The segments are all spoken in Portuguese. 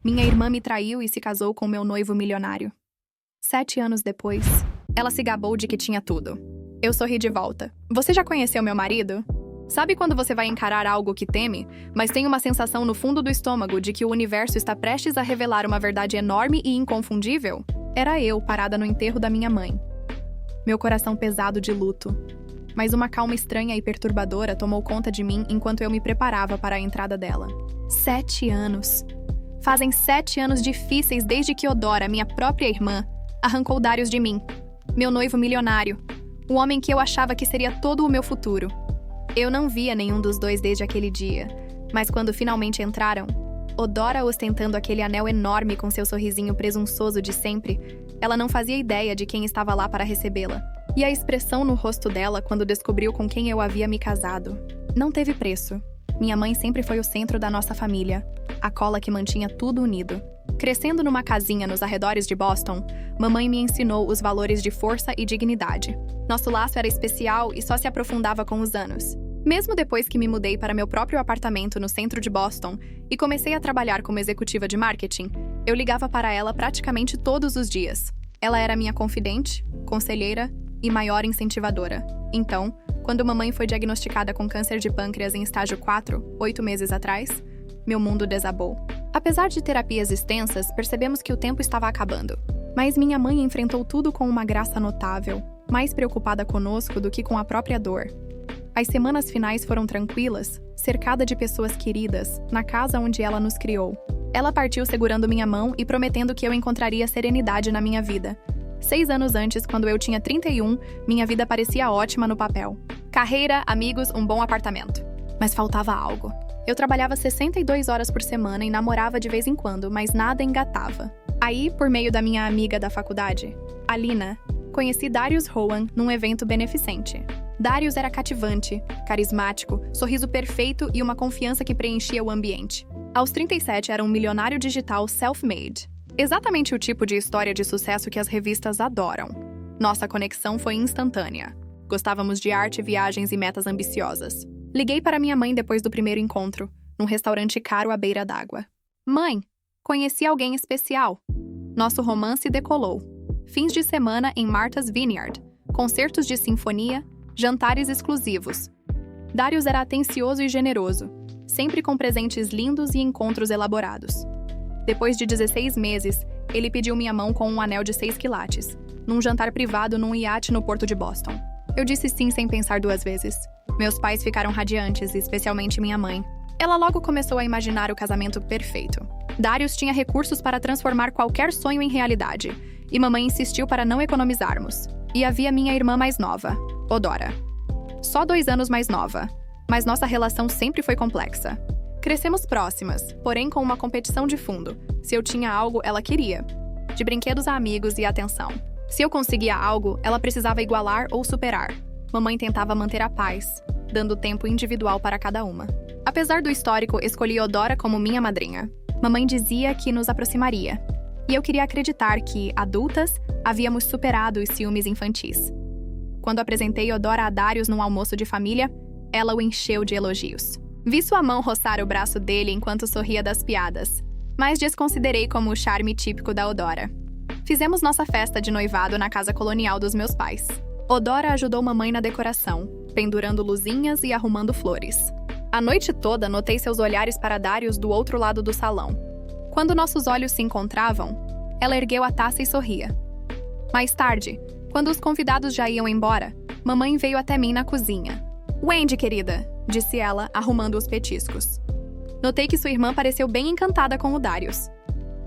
Minha irmã me traiu e se casou com meu noivo milionário. 7 anos depois, ela se gabou de que tinha tudo. Eu sorri de volta. Você já conheceu meu marido? Sabe quando você vai encarar algo que teme, mas tem uma sensação no fundo do estômago de que o universo está prestes a revelar uma verdade enorme e inconfundível? Era eu, parada no enterro da minha mãe. Meu coração pesado de luto. Mas uma calma estranha e perturbadora tomou conta de mim enquanto eu me preparava para a entrada dela. 7 anos. Fazem 7 anos difíceis desde que Odora, minha própria irmã, arrancou Darius de mim. Meu noivo milionário. O homem que eu achava que seria todo o meu futuro. Eu não via nenhum dos dois desde aquele dia, mas quando finalmente entraram, Odora ostentando aquele anel enorme com seu sorrisinho presunçoso de sempre, ela não fazia ideia de quem estava lá para recebê-la. E a expressão no rosto dela quando descobriu com quem eu havia me casado. Não teve preço. Minha mãe sempre foi o centro da nossa família, a cola que mantinha tudo unido. Crescendo numa casinha nos arredores de Boston, mamãe me ensinou os valores de força e dignidade. Nosso laço era especial e só se aprofundava com os anos. Mesmo depois que me mudei para meu próprio apartamento no centro de Boston e comecei a trabalhar como executiva de marketing, eu ligava para ela praticamente todos os dias. Ela era minha confidente, conselheira e maior incentivadora. Então, quando mamãe foi diagnosticada com câncer de pâncreas em estágio 4, 8 meses atrás, meu mundo desabou. Apesar de terapias extensas, percebemos que o tempo estava acabando. Mas minha mãe enfrentou tudo com uma graça notável, mais preocupada conosco do que com a própria dor. As semanas finais foram tranquilas, cercada de pessoas queridas, na casa onde ela nos criou. Ela partiu segurando minha mão e prometendo que eu encontraria serenidade na minha vida. 6 anos antes, quando eu tinha 31, minha vida parecia ótima no papel. Carreira, amigos, um bom apartamento. Mas faltava algo. Eu trabalhava 62 horas por semana e namorava de vez em quando, mas nada engatava. Aí, por meio da minha amiga da faculdade, Alina, conheci Darius Rowan num evento beneficente. Darius era cativante, carismático, sorriso perfeito e uma confiança que preenchia o ambiente. Aos 37, era um milionário digital self-made. Exatamente o tipo de história de sucesso que as revistas adoram. Nossa conexão foi instantânea. Gostávamos de arte, viagens e metas ambiciosas. Liguei para minha mãe depois do primeiro encontro, num restaurante caro à beira d'água. Mãe, conheci alguém especial. Nosso romance decolou. Fins de semana em Martha's Vineyard, concertos de sinfonia, jantares exclusivos. Darius era atencioso e generoso, sempre com presentes lindos e encontros elaborados. Depois de 16 meses, ele pediu minha mão com um anel de 6 quilates, num jantar privado num iate no porto de Boston. Eu disse sim sem pensar 2 vezes. Meus pais ficaram radiantes, especialmente minha mãe. Ela logo começou a imaginar o casamento perfeito. Darius tinha recursos para transformar qualquer sonho em realidade, e mamãe insistiu para não economizarmos. E havia minha irmã mais nova, Odora. Só 2 anos mais nova, mas nossa relação sempre foi complexa. Crescemos próximas, porém com uma competição de fundo. Se eu tinha algo, ela queria. De brinquedos a amigos e atenção. Se eu conseguia algo, ela precisava igualar ou superar. Mamãe tentava manter a paz, dando tempo individual para cada uma. Apesar do histórico, escolhi Odora como minha madrinha. Mamãe dizia que nos aproximaria. E eu queria acreditar que, adultas, havíamos superado os ciúmes infantis. Quando apresentei Odora a Darius num almoço de família, ela o encheu de elogios. Vi sua mão roçar o braço dele enquanto sorria das piadas, mas desconsiderei como o charme típico da Odora. Fizemos nossa festa de noivado na casa colonial dos meus pais. Odora ajudou mamãe na decoração, pendurando luzinhas e arrumando flores. A noite toda notei seus olhares para Darius do outro lado do salão. Quando nossos olhos se encontravam, ela ergueu a taça e sorria. Mais tarde, quando os convidados já iam embora, mamãe veio até mim na cozinha. "Wendy, querida", disse ela, arrumando os petiscos. Notei que sua irmã pareceu bem encantada com o Darius.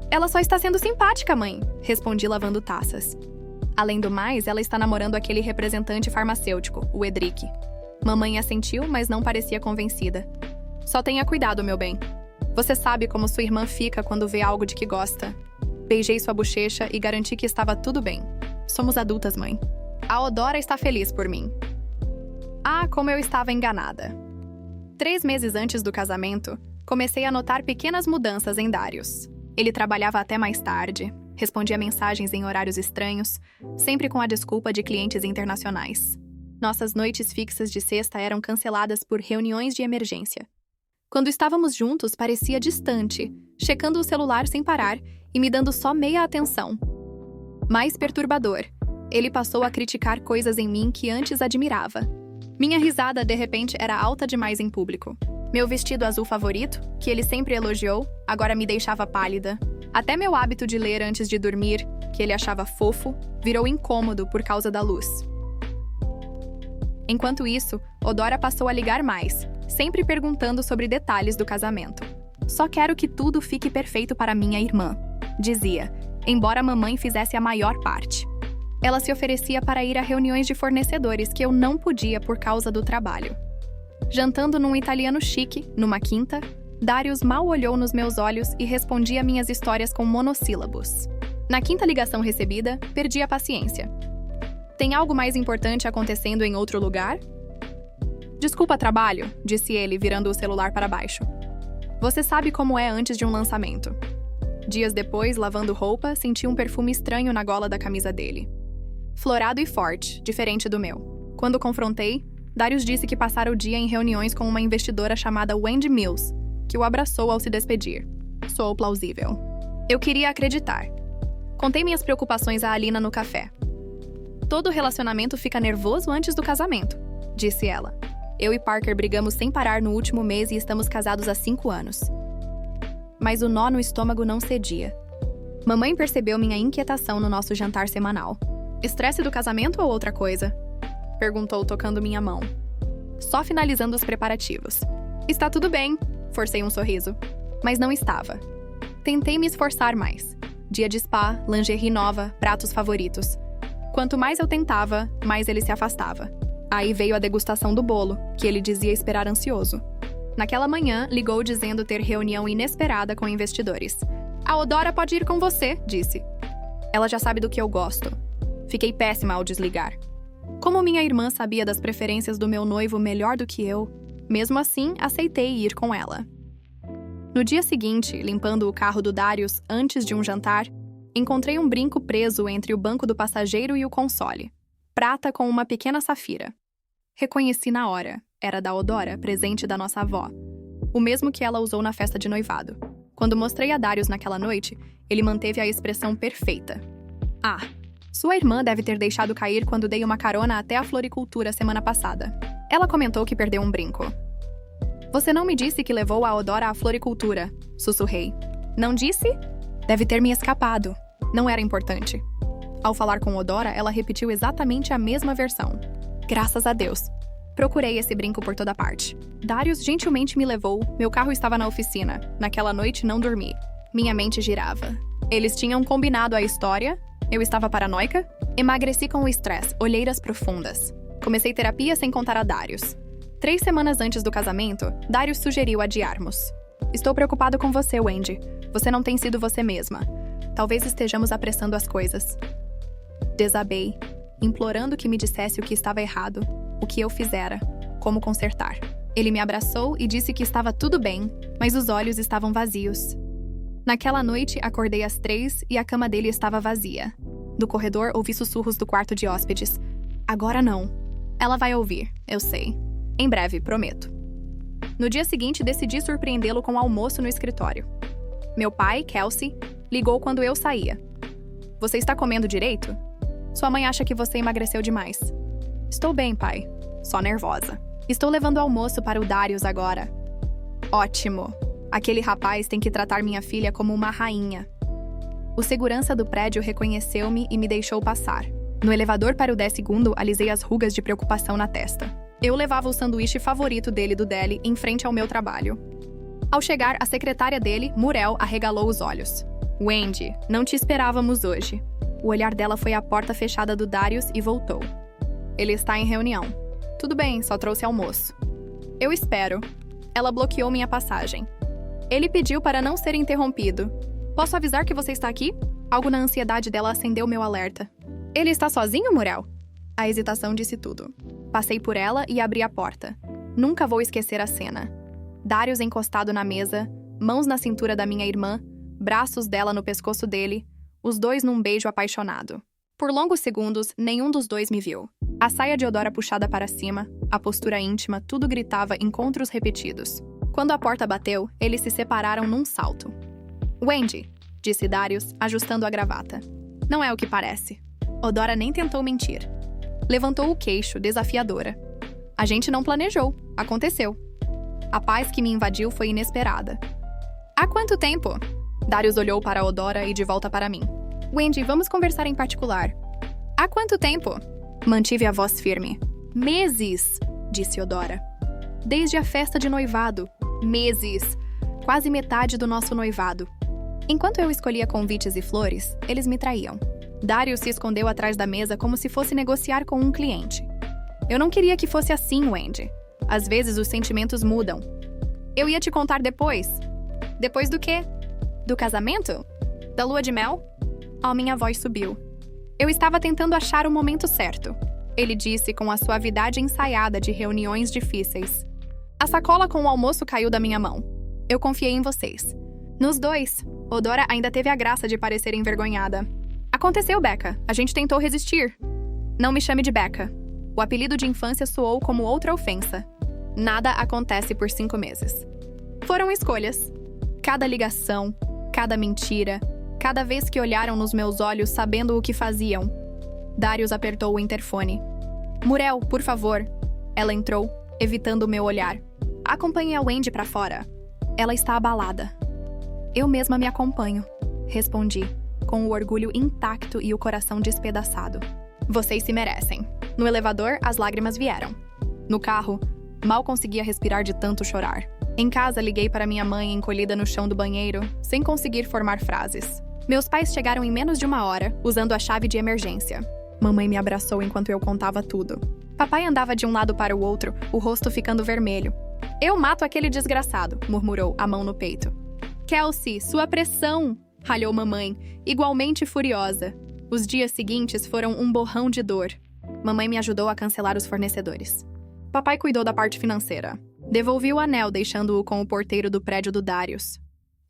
"Ela só está sendo simpática, mãe", respondi lavando taças. Além do mais, ela está namorando aquele representante farmacêutico, o Edric. Mamãe assentiu, mas não parecia convencida. "Só tenha cuidado, meu bem. Você sabe como sua irmã fica quando vê algo de que gosta." Beijei sua bochecha e garanti que estava tudo bem. "Somos adultas, mãe. A Odora está feliz por mim." Ah, como eu estava enganada. 3 meses antes do casamento, comecei a notar pequenas mudanças em Darius. Ele trabalhava até mais tarde, respondia mensagens em horários estranhos, sempre com a desculpa de clientes internacionais. Nossas noites fixas de sexta eram canceladas por reuniões de emergência. Quando estávamos juntos, parecia distante, checando o celular sem parar e me dando só meia atenção. Mais perturbador, ele passou a criticar coisas em mim que antes admirava. Minha risada, de repente, era alta demais em público. Meu vestido azul favorito, que ele sempre elogiou, agora me deixava pálida. Até meu hábito de ler antes de dormir, que ele achava fofo, virou incômodo por causa da luz. Enquanto isso, Odora passou a ligar mais, sempre perguntando sobre detalhes do casamento. Só quero que tudo fique perfeito para minha irmã, dizia, embora a mamãe fizesse a maior parte. Ela se oferecia para ir a reuniões de fornecedores que eu não podia por causa do trabalho. Jantando num italiano chique, numa quinta, Darius mal olhou nos meus olhos e respondia minhas histórias com monossílabos. Na quinta ligação recebida, perdi a paciência. Tem algo mais importante acontecendo em outro lugar? Desculpa, trabalho, disse ele, virando o celular para baixo. Você sabe como é antes de um lançamento. Dias depois, lavando roupa, senti um perfume estranho na gola da camisa dele. Florado e forte, diferente do meu. Quando confrontei, Darius disse que passara o dia em reuniões com uma investidora chamada Wendy Mills, que o abraçou ao se despedir. Soou plausível. Eu queria acreditar. Contei minhas preocupações a Alina no café. Todo relacionamento fica nervoso antes do casamento, disse ela. Eu e Parker brigamos sem parar no último mês e estamos casados há 5 anos. Mas o nó no estômago não cedia. Mamãe percebeu minha inquietação no nosso jantar semanal. Estresse do casamento ou outra coisa? Perguntou, tocando minha mão. Só finalizando os preparativos. Está tudo bem, forcei um sorriso. Mas não estava. Tentei me esforçar mais. Dia de spa, lingerie nova, pratos favoritos. Quanto mais eu tentava, mais ele se afastava. Aí veio a degustação do bolo, que ele dizia esperar ansioso. Naquela manhã, ligou dizendo ter reunião inesperada com investidores. A Odora pode ir com você, disse. Ela já sabe do que eu gosto. Fiquei péssima ao desligar. Como minha irmã sabia das preferências do meu noivo melhor do que eu, mesmo assim, aceitei ir com ela. No dia seguinte, limpando o carro do Darius antes de um jantar, encontrei um brinco preso entre o banco do passageiro e o console. Prata com uma pequena safira. Reconheci na hora. Era da Odora, presente da nossa avó. O mesmo que ela usou na festa de noivado. Quando mostrei a Darius naquela noite, ele manteve a expressão perfeita. Ah, sua irmã deve ter deixado cair quando dei uma carona até a floricultura semana passada. Ela comentou que perdeu um brinco. Você não me disse que levou a Odora à floricultura, sussurrei. Não disse? Deve ter me escapado. Não era importante. Ao falar com Odora, ela repetiu exatamente a mesma versão. Graças a Deus. Procurei esse brinco por toda parte. Darius gentilmente me levou, meu carro estava na oficina. Naquela noite não dormi. Minha mente girava. Eles tinham combinado a história? Eu estava paranoica? Emagreci com o estresse, olheiras profundas. Comecei terapia sem contar a Darius. 3 semanas antes do casamento, Darius sugeriu adiarmos. Estou preocupado com você, Wendy. Você não tem sido você mesma. Talvez estejamos apressando as coisas. Desabei, implorando que me dissesse o que estava errado, o que eu fizera, como consertar. Ele me abraçou e disse que estava tudo bem, mas os olhos estavam vazios. Naquela noite, acordei às 3 e a cama dele estava vazia. Do corredor, ouvi sussurros do quarto de hóspedes. Agora não. Ela vai ouvir, eu sei. Em breve, prometo. No dia seguinte, decidi surpreendê-lo com almoço no escritório. Meu pai, Kelsey, ligou quando eu saía. Você está comendo direito? Sua mãe acha que você emagreceu demais. Estou bem, pai. Só nervosa. Estou levando almoço para o Darius agora. Ótimo. Aquele rapaz tem que tratar minha filha como uma rainha. O segurança do prédio reconheceu-me e me deixou passar. No elevador para o 10º, alisei as rugas de preocupação na testa. Eu levava o sanduíche favorito dele do deli em frente ao meu trabalho. Ao chegar, a secretária dele, Muriel, arregalou os olhos. Wendy, não te esperávamos hoje. O olhar dela foi à porta fechada do Darius e voltou. Ele está em reunião. Tudo bem, só trouxe almoço. Eu espero. Ela bloqueou minha passagem. Ele pediu para não ser interrompido. Posso avisar que você está aqui? Algo na ansiedade dela acendeu meu alerta. Ele está sozinho, Muriel? A hesitação disse tudo. Passei por ela e abri a porta. Nunca vou esquecer a cena. Darius encostado na mesa, mãos na cintura da minha irmã, braços dela no pescoço dele, os dois num beijo apaixonado. Por longos segundos, nenhum dos dois me viu. A saia de Odora puxada para cima, a postura íntima, tudo gritava encontros repetidos. Quando a porta bateu, eles se separaram num salto. Wendy, disse Darius, ajustando a gravata. Não é o que parece. Odora nem tentou mentir. Levantou o queixo, desafiadora. A gente não planejou. Aconteceu. A paz que me invadiu foi inesperada. Há quanto tempo? Darius olhou para Odora e de volta para mim. Wendy, vamos conversar em particular. Há quanto tempo? Mantive a voz firme. Meses, disse Odora. Desde a festa de noivado. Meses. Quase metade do nosso noivado. Enquanto eu escolhia convites e flores, eles me traíam. Darius se escondeu atrás da mesa como se fosse negociar com um cliente. Eu não queria que fosse assim, Wendy. Às vezes os sentimentos mudam. Eu ia te contar depois. Depois do quê? Do casamento? Da lua de mel? A minha voz subiu. Eu estava tentando achar o momento certo. Ele disse com a suavidade ensaiada de reuniões difíceis. A sacola com o almoço caiu da minha mão. Eu confiei em vocês. Nos dois. Odora ainda teve a graça de parecer envergonhada. Aconteceu, Becca. A gente tentou resistir. Não me chame de Becca. O apelido de infância soou como outra ofensa. Nada acontece por 5 meses. Foram escolhas. Cada ligação, cada mentira, cada vez que olharam nos meus olhos sabendo o que faziam. Darius apertou o interfone. Muriel, por favor. Ela entrou, evitando o meu olhar. Acompanhe a Wendy para fora. Ela está abalada. Eu mesma me acompanho, respondi, com o orgulho intacto e o coração despedaçado. Vocês se merecem. No elevador, as lágrimas vieram. No carro, mal conseguia respirar de tanto chorar. Em casa, liguei para minha mãe encolhida no chão do banheiro, sem conseguir formar frases. Meus pais chegaram em menos de 1 hora, usando a chave de emergência. Mamãe me abraçou enquanto eu contava tudo. Papai andava de um lado para o outro, o rosto ficando vermelho. Eu mato aquele desgraçado, murmurou, a mão no peito. Kelsey, sua pressão! Ralhou mamãe, igualmente furiosa. Os dias seguintes foram um borrão de dor. Mamãe me ajudou a cancelar os fornecedores. Papai cuidou da parte financeira. Devolvi o anel, deixando-o com o porteiro do prédio do Darius.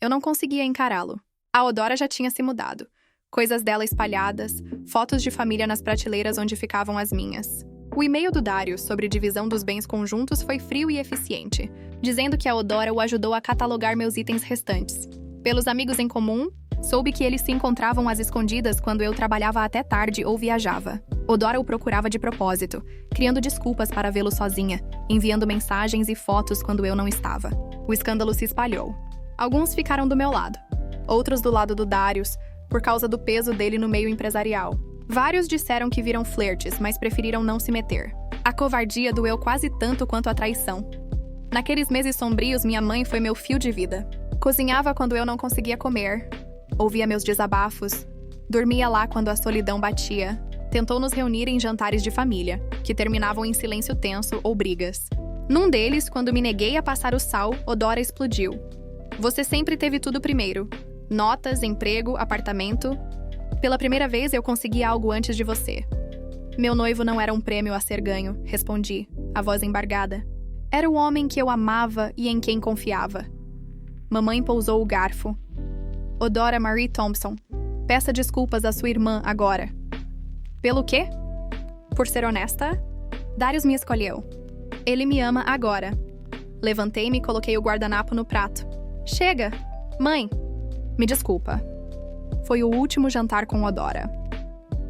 Eu não conseguia encará-lo. A Odora já tinha se mudado. Coisas dela espalhadas, fotos de família nas prateleiras onde ficavam as minhas. O e-mail do Darius sobre divisão dos bens conjuntos foi frio e eficiente, dizendo que a Odora o ajudou a catalogar meus itens restantes. Pelos amigos em comum, soube que eles se encontravam às escondidas quando eu trabalhava até tarde ou viajava. Odora o procurava de propósito, criando desculpas para vê-lo sozinha, enviando mensagens e fotos quando eu não estava. O escândalo se espalhou. Alguns ficaram do meu lado, outros do lado do Darius, por causa do peso dele no meio empresarial. Vários disseram que viram flertes, mas preferiram não se meter. A covardia doeu quase tanto quanto a traição. Naqueles meses sombrios, minha mãe foi meu fio de vida. Cozinhava quando eu não conseguia comer. Ouvia meus desabafos. Dormia lá quando a solidão batia. Tentou nos reunir em jantares de família, que terminavam em silêncio tenso ou brigas. Num deles, quando me neguei a passar o sal, Odora explodiu. Você sempre teve tudo primeiro. Notas, emprego, apartamento. Pela primeira vez, eu consegui algo antes de você. Meu noivo não era um prêmio a ser ganho, respondi, a voz embargada. Era o homem que eu amava e em quem confiava. Mamãe pousou o garfo. Odora Marie Thompson, peça desculpas à sua irmã agora. Pelo quê? Por ser honesta? Darius me escolheu. Ele me ama agora. Levantei-me e coloquei o guardanapo no prato. Chega! Mãe! Me desculpa. Foi o último jantar com Odora.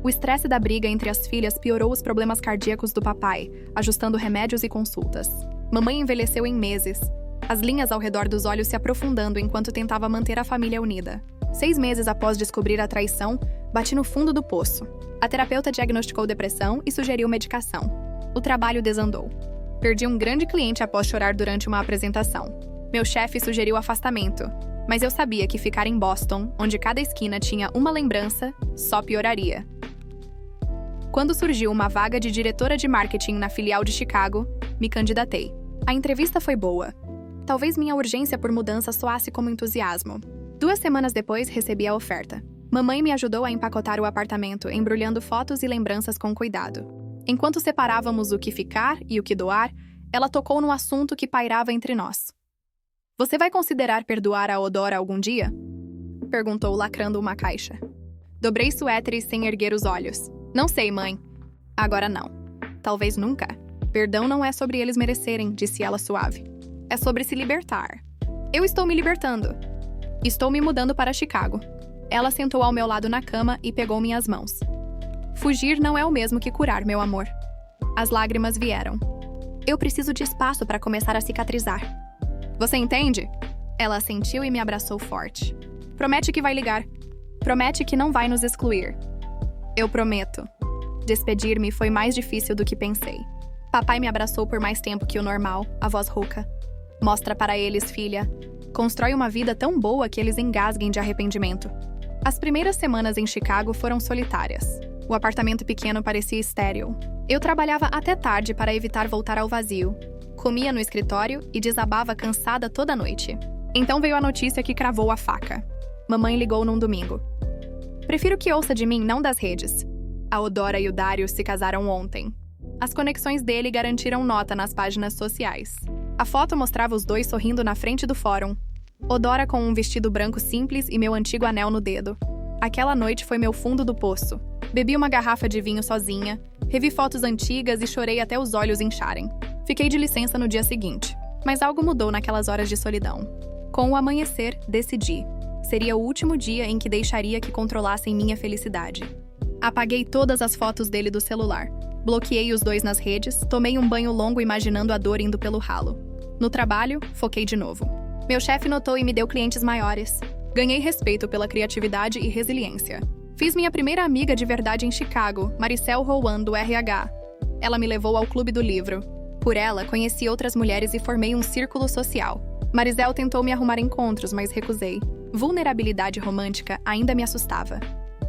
O estresse da briga entre as filhas piorou os problemas cardíacos do papai, ajustando remédios e consultas. Mamãe envelheceu em meses, as linhas ao redor dos olhos se aprofundando enquanto tentava manter a família unida. 6 meses após descobrir a traição, bati no fundo do poço. A terapeuta diagnosticou depressão e sugeriu medicação. O trabalho desandou. Perdi um grande cliente após chorar durante uma apresentação. Meu chefe sugeriu afastamento, mas eu sabia que ficar em Boston, onde cada esquina tinha uma lembrança, só pioraria. Quando surgiu uma vaga de diretora de marketing na filial de Chicago, me candidatei. A entrevista foi boa. Talvez minha urgência por mudança soasse como entusiasmo. 2 semanas depois, recebi a oferta. Mamãe me ajudou a empacotar o apartamento, embrulhando fotos e lembranças com cuidado. Enquanto separávamos o que ficar e o que doar, ela tocou no assunto que pairava entre nós. Você vai considerar perdoar a Odora algum dia? Perguntou, lacrando uma caixa. Dobrei suéteres sem erguer os olhos. Não sei, mãe. Agora não. Talvez nunca. Perdão não é sobre eles merecerem, disse ela suave. É sobre se libertar. Eu estou me libertando. Estou me mudando para Chicago. Ela sentou ao meu lado na cama e pegou minhas mãos. Fugir não é o mesmo que curar, meu amor. As lágrimas vieram. Eu preciso de espaço para começar a cicatrizar. Você entende? Ela assentiu e me abraçou forte. Promete que vai ligar. Promete que não vai nos excluir. Eu prometo. Despedir-me foi mais difícil do que pensei. Papai me abraçou por mais tempo que o normal, a voz rouca. Mostra para eles, filha. Constrói uma vida tão boa que eles engasguem de arrependimento. As primeiras semanas em Chicago foram solitárias. O apartamento pequeno parecia estéril. Eu trabalhava até tarde para evitar voltar ao vazio. Comia no escritório e desabava cansada toda noite. Então veio a notícia que cravou a faca. Mamãe ligou num domingo. Prefiro que ouça de mim, não das redes. A Odora e o Darius se casaram ontem. As conexões dele garantiram nota nas páginas sociais. A foto mostrava os dois sorrindo na frente do fórum. Odora com um vestido branco simples e meu antigo anel no dedo. Aquela noite foi meu fundo do poço. Bebi uma garrafa de vinho sozinha, revi fotos antigas e chorei até os olhos incharem. Fiquei de licença no dia seguinte, mas algo mudou naquelas horas de solidão. Com o amanhecer, decidi. Seria o último dia em que deixaria que controlassem minha felicidade. Apaguei todas as fotos dele do celular. Bloqueei os dois nas redes, tomei um banho longo imaginando a dor indo pelo ralo. No trabalho, foquei de novo. Meu chefe notou e me deu clientes maiores. Ganhei respeito pela criatividade e resiliência. Fiz minha primeira amiga de verdade em Chicago, Maricel Rowan, do RH. Ela me levou ao Clube do Livro. Por ela, conheci outras mulheres e formei um círculo social. Marisel tentou me arrumar encontros, mas recusei. Vulnerabilidade romântica ainda me assustava.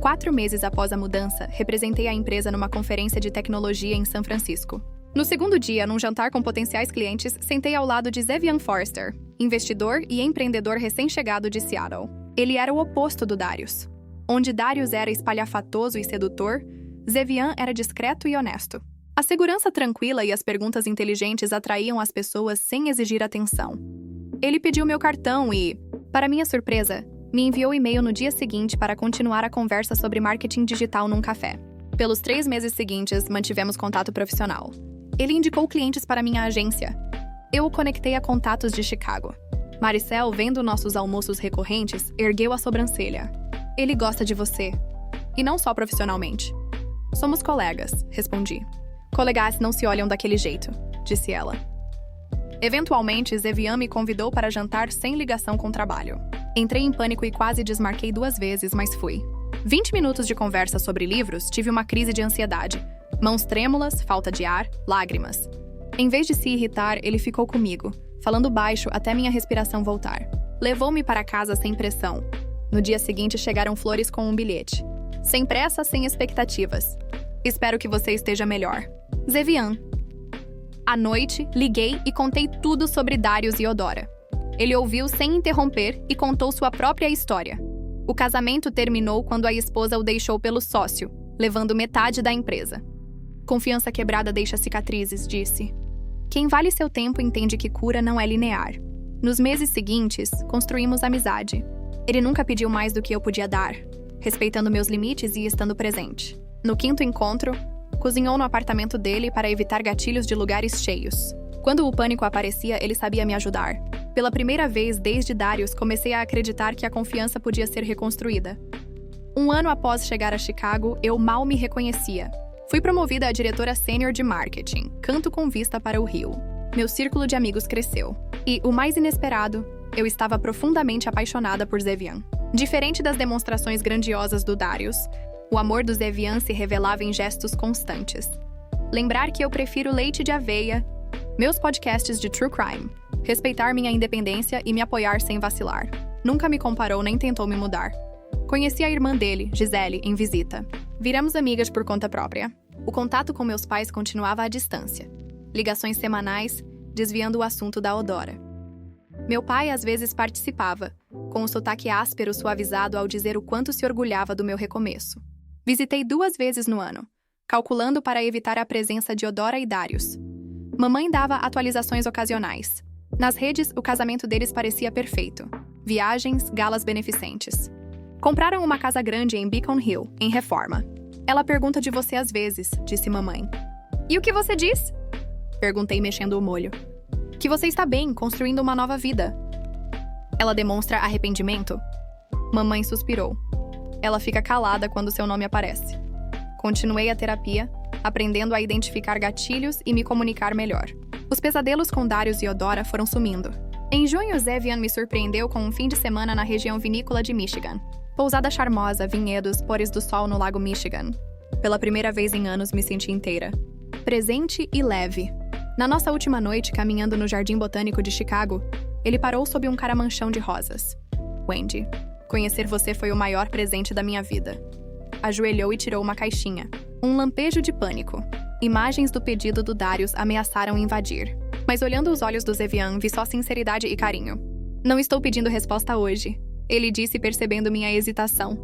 4 meses após a mudança, representei a empresa numa conferência de tecnologia em São Francisco. No segundo dia, num jantar com potenciais clientes, sentei ao lado de Zevian Forster, investidor e empreendedor recém-chegado de Seattle. Ele era o oposto do Darius. Onde Darius era espalhafatoso e sedutor, Zevian era discreto e honesto. A segurança tranquila e as perguntas inteligentes atraíam as pessoas sem exigir atenção. Ele pediu meu cartão e, para minha surpresa, me enviou e-mail no dia seguinte para continuar a conversa sobre marketing digital num café. Pelos 3 meses seguintes, mantivemos contato profissional. Ele indicou clientes para minha agência. Eu o conectei a contatos de Chicago. Maricel, vendo nossos almoços recorrentes, ergueu a sobrancelha. Ele gosta de você. E não só profissionalmente. Somos colegas, respondi. Colegas não se olham daquele jeito, disse ela. Eventualmente, Zevian me convidou para jantar sem ligação com trabalho. Entrei em pânico e quase desmarquei 2 vezes, mas fui. 20 minutos de conversa sobre livros, tive uma crise de ansiedade. Mãos trêmulas, falta de ar, lágrimas. Em vez de se irritar, ele ficou comigo, falando baixo até minha respiração voltar. Levou-me para casa sem pressão. No dia seguinte, chegaram flores com um bilhete. Sem pressa, sem expectativas. Espero que você esteja melhor. Zevian. À noite, liguei e contei tudo sobre Darius e Odora. Ele ouviu sem interromper e contou sua própria história. O casamento terminou quando a esposa o deixou pelo sócio, levando metade da empresa. Confiança quebrada deixa cicatrizes, disse. Quem vale seu tempo entende que cura não é linear. Nos meses seguintes, construímos amizade. Ele nunca pediu mais do que eu podia dar, respeitando meus limites e estando presente. No 5º encontro, cozinhou no apartamento dele para evitar gatilhos de lugares cheios. Quando o pânico aparecia, ele sabia me ajudar. Pela primeira vez desde Darius, comecei a acreditar que a confiança podia ser reconstruída. 1 ano após chegar a Chicago, eu mal me reconhecia. Fui promovida a diretora sênior de marketing, canto com vista para o Rio. Meu círculo de amigos cresceu. E, o mais inesperado, eu estava profundamente apaixonada por Zevian. Diferente das demonstrações grandiosas do Darius, o amor do Zevian se revelava em gestos constantes. Lembrar que eu prefiro leite de aveia, meus podcasts de true crime, respeitar minha independência e me apoiar sem vacilar. Nunca me comparou nem tentou me mudar. Conheci a irmã dele, Gisele, em visita. Viramos amigas por conta própria. O contato com meus pais continuava à distância. Ligações semanais, desviando o assunto da Odora. Meu pai às vezes participava, com o sotaque áspero suavizado ao dizer o quanto se orgulhava do meu recomeço. Visitei 2 vezes no ano, calculando para evitar a presença de Odora e Darius. Mamãe dava atualizações ocasionais. Nas redes, o casamento deles parecia perfeito. Viagens, galas beneficentes. Compraram uma casa grande em Beacon Hill, em reforma. Ela pergunta de você às vezes, disse mamãe. E o que você diz? Perguntei mexendo o molho. Que você está bem, construindo uma nova vida. Ela demonstra arrependimento? Mamãe suspirou. Ela fica calada quando seu nome aparece. Continuei a terapia, aprendendo a identificar gatilhos e me comunicar melhor. Os pesadelos com Darius e Odora foram sumindo. Em junho, Zevian me surpreendeu com um fim de semana na região vinícola de Michigan. Pousada charmosa, vinhedos, pôres do sol no lago Michigan. Pela primeira vez em anos me senti inteira. Presente e leve. Na nossa última noite, caminhando no Jardim Botânico de Chicago, ele parou sob um caramanchão de rosas. Wendy, conhecer você foi o maior presente da minha vida. Ajoelhou e tirou uma caixinha. Um lampejo de pânico. Imagens do pedido do Darius ameaçaram invadir. Mas olhando os olhos do Zevian, vi só sinceridade e carinho. Não estou pedindo resposta hoje, ele disse percebendo minha hesitação.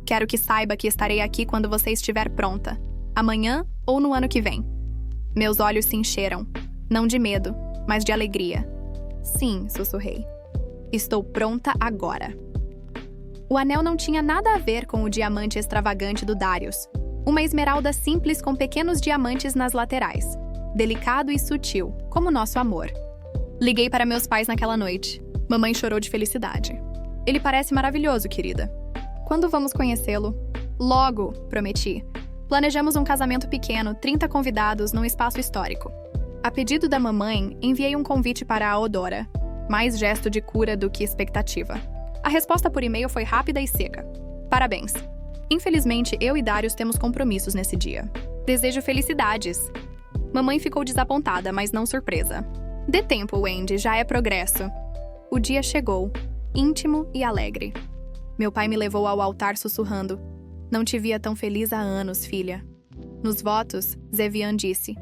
Quero que saiba que estarei aqui quando você estiver pronta. Amanhã ou no ano que vem. Meus olhos se encheram. Não de medo, mas de alegria. Sim, sussurrei. Estou pronta agora. O anel não tinha nada a ver com o diamante extravagante do Darius. Uma esmeralda simples com pequenos diamantes nas laterais. Delicado e sutil, como nosso amor. Liguei para meus pais naquela noite. Mamãe chorou de felicidade. Ele parece maravilhoso, querida. Quando vamos conhecê-lo? Logo, prometi. Planejamos um casamento pequeno, 30 convidados, num espaço histórico. A pedido da mamãe, enviei um convite para a Odora. Mais gesto de cura do que expectativa. A resposta por e-mail foi rápida e seca. Parabéns. Infelizmente, eu e Darius temos compromissos nesse dia. Desejo felicidades. Mamãe ficou desapontada, mas não surpresa. Dê tempo, Wendy, já é progresso. O dia chegou, íntimo e alegre. Meu pai me levou ao altar sussurrando. Não te via tão feliz há anos, filha. Nos votos, Zevian disse.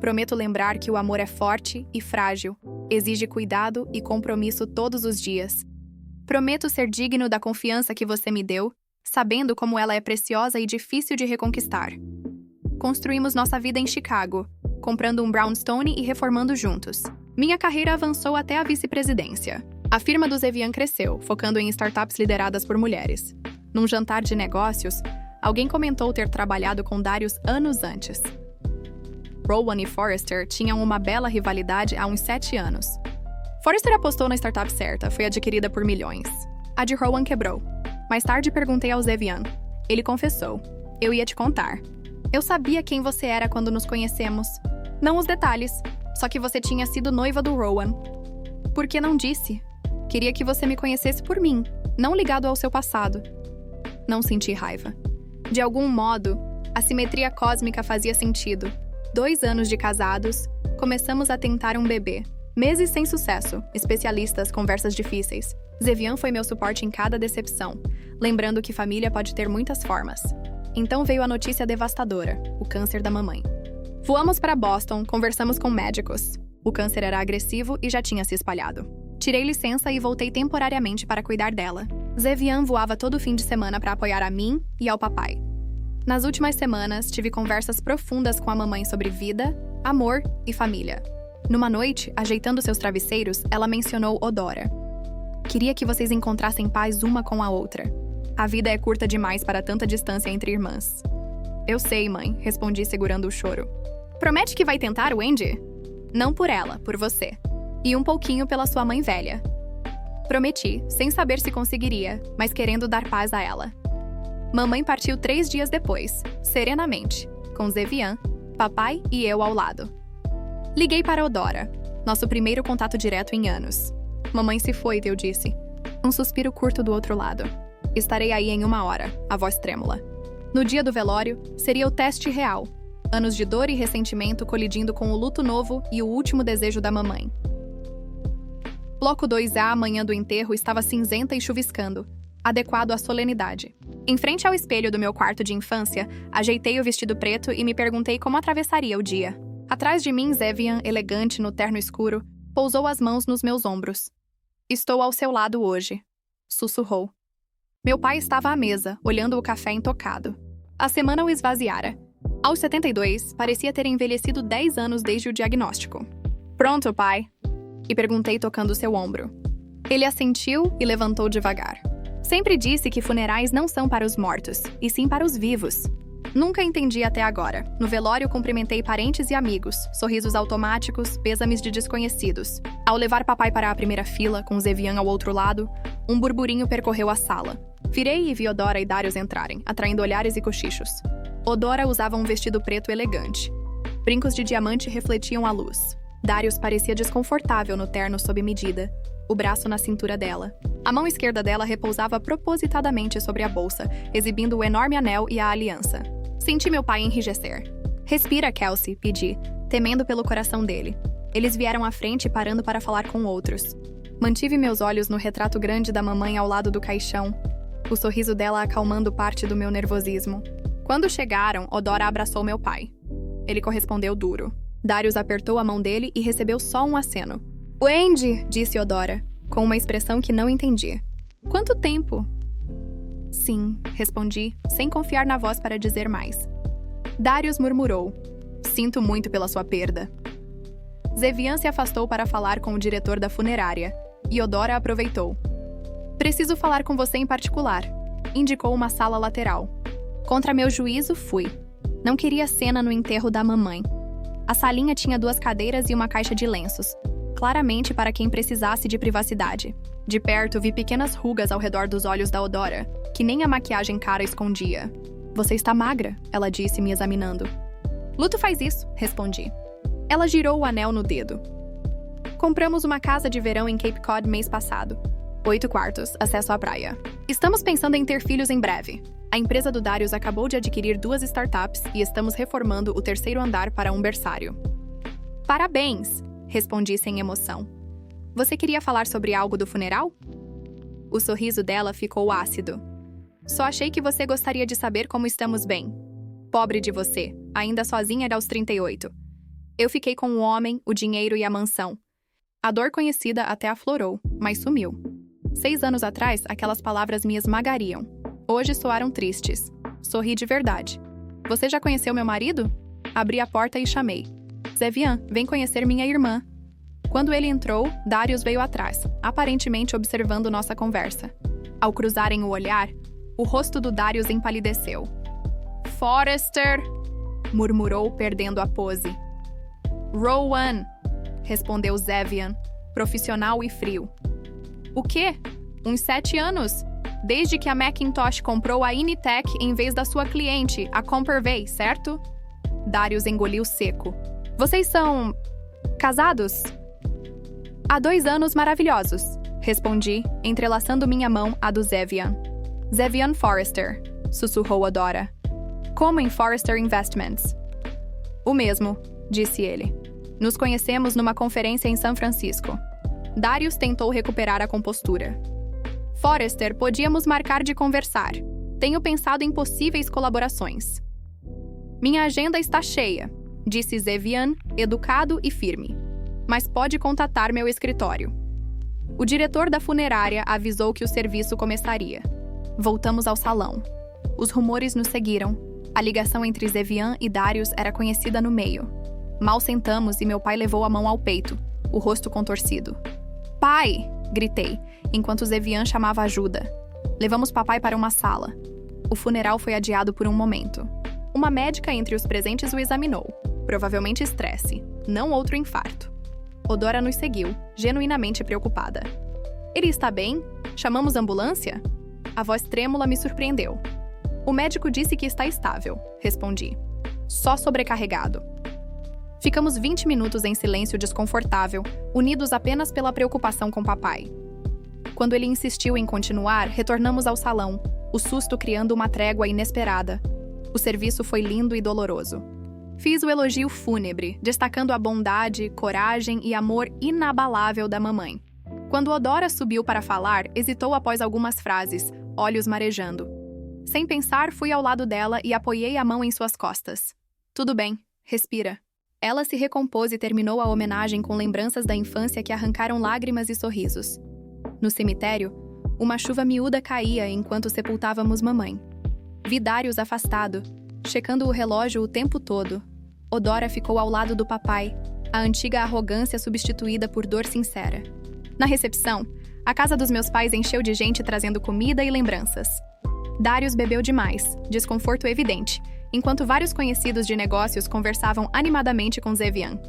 Prometo lembrar que o amor é forte e frágil, exige cuidado e compromisso todos os dias. Prometo ser digno da confiança que você me deu, sabendo como ela é preciosa e difícil de reconquistar. Construímos nossa vida em Chicago, comprando um brownstone e reformando juntos. Minha carreira avançou até a vice-presidência. A firma do Zevian cresceu, focando em startups lideradas por mulheres. Num jantar de negócios, alguém comentou ter trabalhado com Darius anos antes. Rowan e Forrester tinham uma bela rivalidade há uns 7 anos. Forrester apostou na startup certa, foi adquirida por milhões. A de Rowan quebrou. Mais tarde perguntei ao Zevian. Ele confessou. Eu ia te contar. Eu sabia quem você era quando nos conhecemos. Não os detalhes, só que você tinha sido noiva do Rowan. Por que não disse? Queria que você me conhecesse por mim, não ligado ao seu passado. Não senti raiva. De algum modo, a simetria cósmica fazia sentido. 2 anos de casados, começamos a tentar um bebê. Meses sem sucesso, especialistas, conversas difíceis. Zevian foi meu suporte em cada decepção, lembrando que família pode ter muitas formas. Então veio a notícia devastadora, o câncer da mamãe. Voamos para Boston, conversamos com médicos. O câncer era agressivo e já tinha se espalhado. Tirei licença e voltei temporariamente para cuidar dela. Zevian voava todo fim de semana para apoiar a mim e ao papai. Nas últimas semanas, tive conversas profundas com a mamãe sobre vida, amor e família. Numa noite, ajeitando seus travesseiros, ela mencionou Odora. Queria que vocês encontrassem paz uma com a outra. A vida é curta demais para tanta distância entre irmãs. Eu sei, mãe, respondi segurando o choro. Promete que vai tentar, Wendy? Não por ela, por você. E um pouquinho pela sua mãe velha. Prometi, sem saber se conseguiria, mas querendo dar paz a ela. Mamãe partiu 3 dias depois, serenamente, com Zevian, papai e eu ao lado. Liguei para Odora, nosso primeiro contato direto em anos. Mamãe se foi, eu disse. Um suspiro curto do outro lado. Estarei aí em 1 hora, a voz trêmula. No dia do velório, seria o teste real. Anos de dor e ressentimento colidindo com o luto novo e o último desejo da mamãe. Bloco 2A, manhã do enterro, estava cinzenta e chuviscando, adequado à solenidade. Em frente ao espelho do meu quarto de infância, ajeitei o vestido preto e me perguntei como atravessaria o dia. Atrás de mim, Zevian, elegante no terno escuro, pousou as mãos nos meus ombros. Estou ao seu lado hoje, sussurrou. Meu pai estava à mesa, olhando o café intocado. A semana o esvaziara. Aos 72, parecia ter envelhecido 10 anos desde o diagnóstico. Pronto, pai? E perguntei tocando seu ombro. Ele assentiu e levantou devagar. Sempre disse que funerais não são para os mortos, e sim para os vivos. Nunca entendi até agora. No velório, cumprimentei parentes e amigos, sorrisos automáticos, pêsames de desconhecidos. Ao levar papai para a primeira fila, com Zevian ao outro lado, um burburinho percorreu a sala. Virei e vi Odora e Darius entrarem, atraindo olhares e cochichos. Odora usava um vestido preto elegante. Brincos de diamante refletiam a luz. Darius parecia desconfortável no terno sob medida, o braço na cintura dela. A mão esquerda dela repousava propositadamente sobre a bolsa, exibindo o enorme anel e a aliança. Senti meu pai enrijecer. Respira, Kelsey, pedi, temendo pelo coração dele. Eles vieram à frente, parando para falar com outros. Mantive meus olhos no retrato grande da mamãe ao lado do caixão, o sorriso dela acalmando parte do meu nervosismo. Quando chegaram, Odora abraçou meu pai. Ele correspondeu duro. Darius apertou a mão dele e recebeu só um aceno. "Wendy", disse Odora, com uma expressão que não entendi. "Quanto tempo?" "Sim", respondi, sem confiar na voz para dizer mais. Darius murmurou. "Sinto muito pela sua perda." Zevian se afastou para falar com o diretor da funerária, e Odora aproveitou. "Preciso falar com você em particular", indicou uma sala lateral. Contra meu juízo, fui. Não queria cena no enterro da mamãe. A salinha tinha 2 cadeiras e uma caixa de lenços, claramente para quem precisasse de privacidade. De perto, vi pequenas rugas ao redor dos olhos da Odora, que nem a maquiagem cara escondia. "Você está magra", ela disse, me examinando. "Luto faz isso", respondi. Ela girou o anel no dedo. "Compramos uma casa de verão em Cape Cod mês passado. 8 quartos, acesso à praia. Estamos pensando em ter filhos em breve. A empresa do Darius acabou de adquirir 2 startups e estamos reformando o 3º andar para um berçário." "Parabéns", respondi sem emoção. "Você queria falar sobre algo do funeral?" O sorriso dela ficou ácido. "Só achei que você gostaria de saber como estamos bem. Pobre de você, ainda sozinha aos 38. Eu fiquei com o homem, o dinheiro e a mansão. A dor conhecida até aflorou, mas sumiu. 6 anos atrás, aquelas palavras me esmagariam. Hoje soaram tristes. Sorri de verdade. Você já conheceu meu marido? Abri a porta e chamei. Zevian, vem conhecer minha irmã. Quando ele entrou, Darius veio atrás, aparentemente observando nossa conversa. Ao cruzarem o olhar, o rosto do Darius empalideceu. Forrester, murmurou, perdendo a pose. Rowan, respondeu Zevian, profissional e frio. O quê? Uns 7 anos? Desde que a Macintosh comprou a Initech em vez da sua cliente, a Compervay, certo? Darius engoliu seco. Vocês são... casados? Há 2 anos maravilhosos, respondi, entrelaçando minha mão à do Zevian. Zevian Forrester, sussurrou Odora. Como em Forrester Investments. O mesmo, disse ele. Nos conhecemos numa conferência em São Francisco. Darius tentou recuperar a compostura. Forrester, podíamos marcar de conversar. Tenho pensado em possíveis colaborações. Minha agenda está cheia, disse Zevian, educado e firme. Mas pode contatar meu escritório. O diretor da funerária avisou que o serviço começaria. Voltamos ao salão. Os rumores nos seguiram. A ligação entre Zevian e Darius era conhecida no meio. Mal sentamos e meu pai levou a mão ao peito, o rosto contorcido. Pai! Gritei, enquanto Zevian chamava ajuda. Levamos papai para uma sala. O funeral foi adiado por um momento. Uma médica entre os presentes o examinou. Provavelmente estresse, não outro infarto. Odora nos seguiu, genuinamente preocupada. Ele está bem? Chamamos ambulância? A voz trêmula me surpreendeu. O médico disse que está estável, respondi. Só sobrecarregado. Ficamos 20 minutos em silêncio desconfortável, unidos apenas pela preocupação com papai. Quando ele insistiu em continuar, retornamos ao salão, o susto criando uma trégua inesperada. O serviço foi lindo e doloroso. Fiz o elogio fúnebre, destacando a bondade, coragem e amor inabalável da mamãe. Quando Odora subiu para falar, hesitou após algumas frases, olhos marejando. Sem pensar, fui ao lado dela e apoiei a mão em suas costas. Tudo bem, respira. Ela se recompôs e terminou a homenagem com lembranças da infância que arrancaram lágrimas e sorrisos. No cemitério, uma chuva miúda caía enquanto sepultávamos mamãe. Vi Darius afastado, checando o relógio o tempo todo. Odora ficou ao lado do papai, a antiga arrogância substituída por dor sincera. Na recepção, a casa dos meus pais encheu de gente trazendo comida e lembranças. Darius bebeu demais, desconforto evidente, enquanto vários conhecidos de negócios conversavam animadamente com Zevian.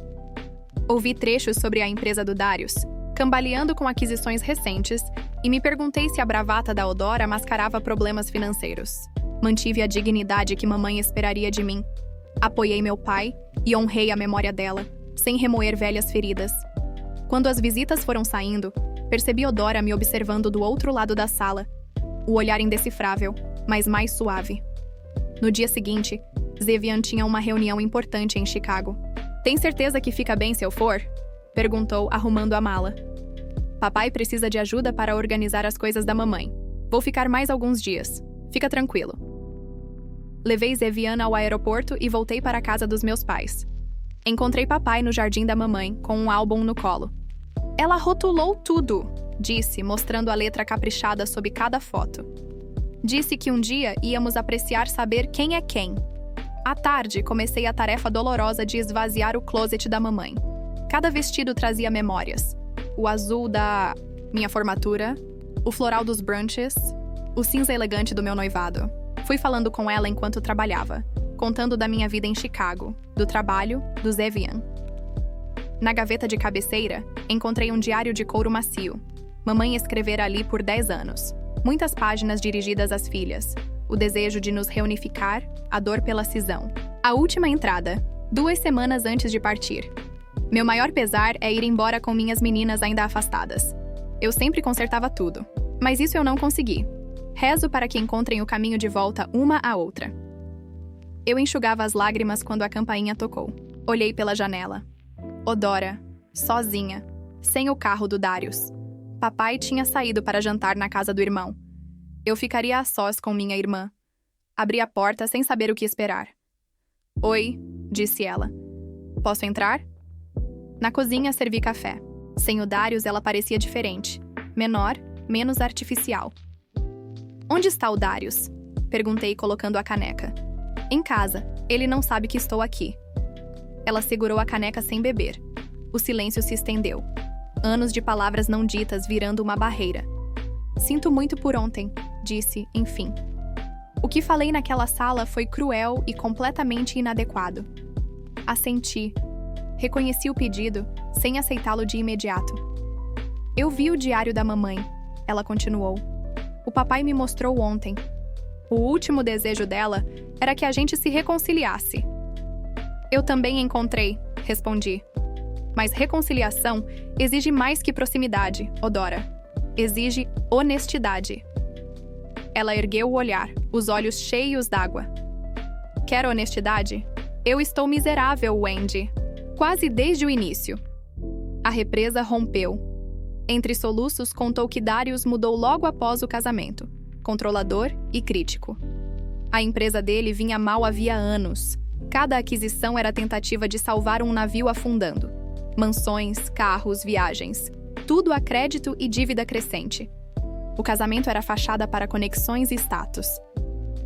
Ouvi trechos sobre a empresa do Darius, cambaleando com aquisições recentes, e me perguntei se a bravata da Odora mascarava problemas financeiros. Mantive a dignidade que mamãe esperaria de mim. Apoiei meu pai e honrei a memória dela, sem remoer velhas feridas. Quando as visitas foram saindo, percebi Odora me observando do outro lado da sala, o olhar indecifrável, mas mais suave. No dia seguinte, Zevian tinha uma reunião importante em Chicago. "Tem certeza que fica bem se eu for?" perguntou, arrumando a mala. "Papai precisa de ajuda para organizar as coisas da mamãe. Vou ficar mais alguns dias. Fica tranquilo." Levei Zevian ao aeroporto e voltei para a casa dos meus pais. Encontrei papai no jardim da mamãe, com um álbum no colo. "Ela rotulou tudo", disse, mostrando a letra caprichada sob cada foto. Disse que um dia íamos apreciar saber quem é quem. À tarde, comecei a tarefa dolorosa de esvaziar o closet da mamãe. Cada vestido trazia memórias. O azul da minha formatura, o floral dos brunches, o cinza elegante do meu noivado. Fui falando com ela enquanto trabalhava, contando da minha vida em Chicago, do trabalho, do Zevian. Na gaveta de cabeceira, encontrei um diário de couro macio. Mamãe escrevera ali por 10 anos. Muitas páginas dirigidas às filhas. O desejo de nos reunificar, a dor pela cisão. A última entrada, 2 semanas antes de partir. Meu maior pesar é ir embora com minhas meninas ainda afastadas. Eu sempre consertava tudo, mas isso eu não consegui. Rezo para que encontrem o caminho de volta uma à outra. Eu enxugava as lágrimas quando a campainha tocou. Olhei pela janela. Odora, sozinha, sem o carro do Darius. Papai tinha saído para jantar na casa do irmão. Eu ficaria a sós com minha irmã. Abri a porta sem saber o que esperar. "Oi", disse ela. "Posso entrar?" Na cozinha servi café. Sem o Darius ela parecia diferente. Menor, menos artificial. "Onde está o Darius?" perguntei colocando a caneca. "Em casa. Ele não sabe que estou aqui." Ela segurou a caneca sem beber. O silêncio se estendeu. Anos de palavras não ditas virando uma barreira. "Sinto muito por ontem", disse, enfim. O que falei naquela sala foi cruel e completamente inadequado. Assenti. Reconheci o pedido, sem aceitá-lo de imediato. "Eu vi o diário da mamãe", ela continuou. "O papai me mostrou ontem. O último desejo dela era que a gente se reconciliasse." "Eu também encontrei", respondi. "Mas reconciliação exige mais que proximidade, Odora. Exige honestidade." Ela ergueu o olhar, os olhos cheios d'água. "Quer honestidade? Eu estou miserável, Wendy. Quase desde o início." A represa rompeu. Entre soluços, contou que Darius mudou logo após o casamento, controlador e crítico. A empresa dele vinha mal havia anos. Cada aquisição era tentativa de salvar um navio afundando. Mansões, carros, viagens. Tudo a crédito e dívida crescente. O casamento era fachada para conexões e status.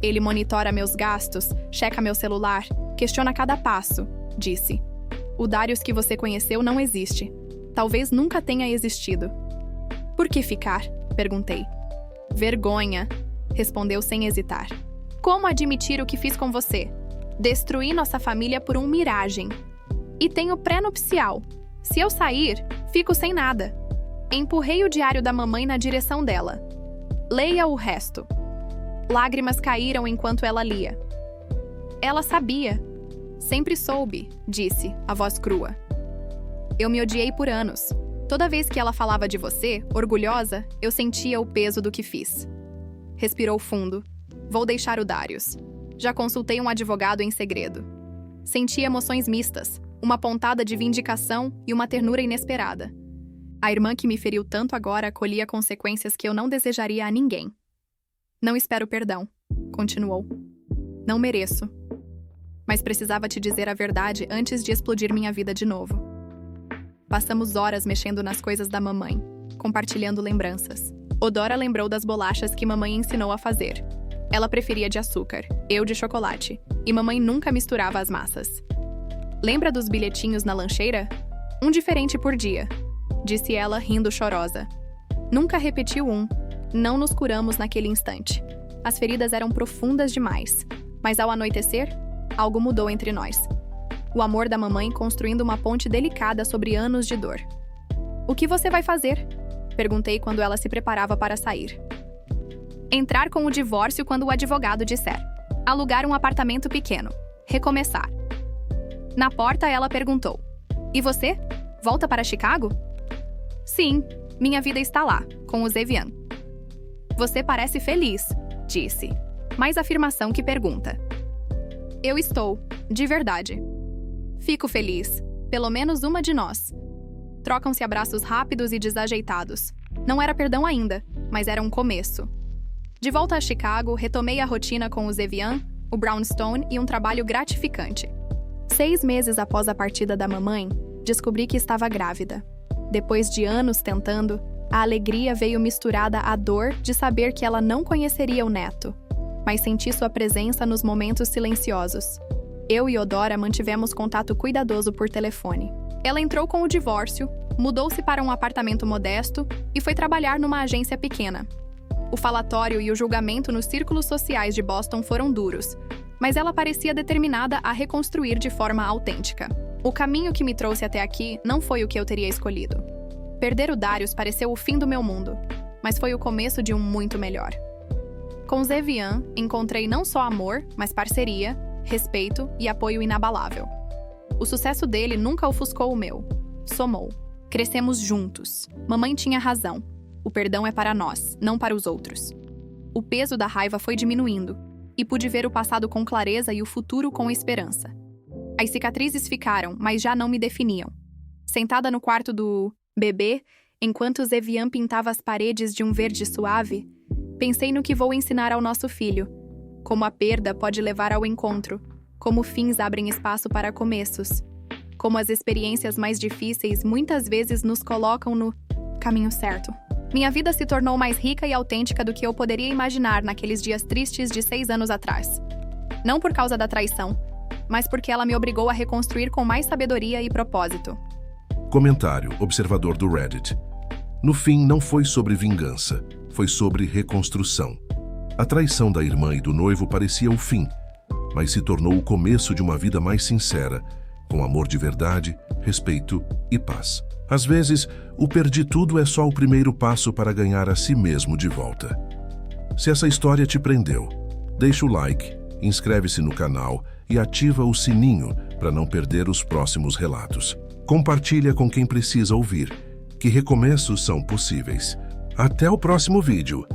"Ele monitora meus gastos, checa meu celular, questiona cada passo", disse. "O Darius que você conheceu não existe. Talvez nunca tenha existido." "Por que ficar?" perguntei. "Vergonha", respondeu sem hesitar. "Como admitir o que fiz com você? Destruí nossa família por miragem. E tenho pré-nupcial. Se eu sair, fico sem nada." Empurrei o diário da mamãe na direção dela. "Leia o resto." Lágrimas caíram enquanto ela lia. Ela sabia. "Sempre soube", disse, a voz crua. "Eu me odiei por anos. Toda vez que ela falava de você, orgulhosa, eu sentia o peso do que fiz." Respirou fundo. "Vou deixar o Darius. Já consultei um advogado em segredo." Senti emoções mistas, uma pontada de vindicação e uma ternura inesperada. A irmã que me feriu tanto agora colhia consequências que eu não desejaria a ninguém. "Não espero perdão", continuou. "Não mereço. Mas precisava te dizer a verdade antes de explodir minha vida de novo." Passamos horas mexendo nas coisas da mamãe, compartilhando lembranças. Odora lembrou das bolachas que mamãe ensinou a fazer. Ela preferia de açúcar, eu de chocolate, e mamãe nunca misturava as massas. "Lembra dos bilhetinhos na lancheira? Um diferente por dia", disse ela, rindo chorosa. Nunca repetiu um. Não nos curamos naquele instante. As feridas eram profundas demais. Mas ao anoitecer, algo mudou entre nós. O amor da mamãe construindo uma ponte delicada sobre anos de dor. O que você vai fazer? Perguntei quando ela se preparava para sair. Entrar com o divórcio quando o advogado disser. Alugar um apartamento pequeno. Recomeçar. Na porta, ela perguntou: E você? Volta para Chicago? Sim, minha vida está lá, com o Zevian. Você parece feliz, disse. Mais afirmação que pergunta. Eu estou, de verdade. Fico feliz, pelo menos uma de nós. Trocam-se abraços rápidos e desajeitados. Não era perdão ainda, mas era um começo. De volta a Chicago, retomei a rotina com o Zevian, o Brownstone e um trabalho gratificante. 6 meses após a partida da mamãe, descobri que estava grávida. Depois de anos tentando, a alegria veio misturada à dor de saber que ela não conheceria o neto, mas senti sua presença nos momentos silenciosos. Eu e Odora mantivemos contato cuidadoso por telefone. Ela entrou com o divórcio, mudou-se para um apartamento modesto e foi trabalhar numa agência pequena. O falatório e o julgamento nos círculos sociais de Boston foram duros, mas ela parecia determinada a reconstruir de forma autêntica. O caminho que me trouxe até aqui não foi o que eu teria escolhido. Perder o Darius pareceu o fim do meu mundo, mas foi o começo de um muito melhor. Com Zevian, encontrei não só amor, mas parceria, respeito e apoio inabalável. O sucesso dele nunca ofuscou o meu. Somou. Crescemos juntos. Mamãe tinha razão. O perdão é para nós, não para os outros. O peso da raiva foi diminuindo, e pude ver o passado com clareza e o futuro com esperança. As cicatrizes ficaram, mas já não me definiam. Sentada no quarto do bebê, enquanto Zevian pintava as paredes de um verde suave, pensei no que vou ensinar ao nosso filho. Como a perda pode levar ao encontro, como fins abrem espaço para começos, como as experiências mais difíceis muitas vezes nos colocam no caminho certo. Minha vida se tornou mais rica e autêntica do que eu poderia imaginar naqueles dias tristes de 6 anos atrás. Não por causa da traição, mas porque ela me obrigou a reconstruir com mais sabedoria e propósito. Comentário, observador do Reddit. No fim, não foi sobre vingança, foi sobre reconstrução. A traição da irmã e do noivo parecia o fim, mas se tornou o começo de uma vida mais sincera, com amor de verdade, respeito e paz. Às vezes, o perdi tudo é só o primeiro passo para ganhar a si mesmo de volta. Se essa história te prendeu, deixa o like, inscreve-se no canal e ativa o sininho para não perder os próximos relatos. Compartilha com quem precisa ouvir, que recomeços são possíveis. Até o próximo vídeo!